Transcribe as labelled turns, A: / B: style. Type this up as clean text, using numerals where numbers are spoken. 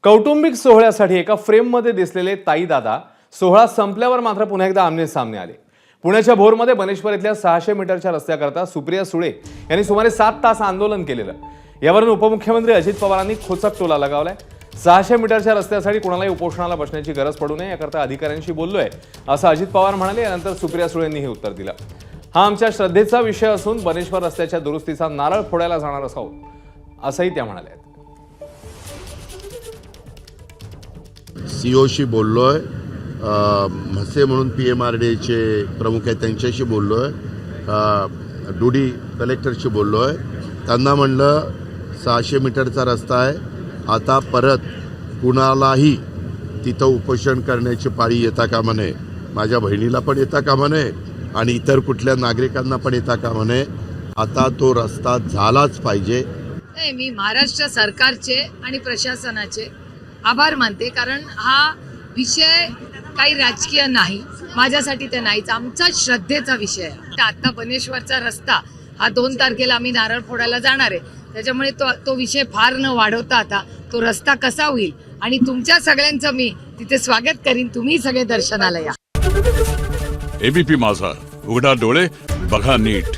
A: कौटुंबिक सोहळ्यासाठी एका फ्रेममध्ये दिसलेले ताई दादा सोहळा संपल्यावर मात्र पुन्हा एकदा आमने सामने आले। पुण्याच्या भोरमध्ये बनेश्वर इथल्या 600 मीटरच्या रस्त्याकरता सुप्रिया सुळे यांनी सुमारे 7 तास आंदोलन केलेलं। यावरून उपमुख्यमंत्री अजित पवारांनी खोचक टोला लगावलाय। 600 मीटरच्या रस्त्यासाठी कोणालाही उपोषणाला बसण्याची गरज पडू नये याकरता अधिकाऱ्यांशी बोललोय असं अजित पवार म्हणाले। यानंतर सुप्रिया सुळेंनी हे उत्तर दिलं। हा आमच्या श्रद्धेचा विषय असून बनेश्वर रस्त्याच्या दुरुस्तीचा नारळ फोडायला जाणार आहोत असंही त्या म्हणाल्या।
B: सीओशी बोललोय, म्हसे म्हणून PMRDचे प्रमुख आहेत त्यांच्याशी बोललोय, डुडी कलेक्टरशी बोललोय। त्यांना म्हणलं 600 मीटरचा रस्ता आहे, आता परत कुणालाही तिथं उपोषण करण्याची पाळी येता कामा नये। माझ्या बहिणीला पण येता कामा नये आणि इतर कुठल्या नागरिकांना पण येता कामा नये। आता तो रस्ता झालाच पाहिजे।
C: मी महाराष्ट्र सरकारचे आणि प्रशासनाचे आभार मानते, कारण हा विषय काही राजकीय नाही, माझ्यासाठी ते नाहीच, आमचा श्रद्धेचा विषय आहे। आता बनेश्वरचा रस्ता हा 2 तारखेला आम्ही नारळ फोडायला जाणार आहे, त्याच्यामुळे तो विषय फार न वाढवता आता तो रस्ता कसा होईल आणि तुमच्या सगळ्यांचं मी तिथे स्वागत करीन। तुम्ही सगळे दर्शनाला या।
D: ABP माझा, उघडा डोळे बघा नीट।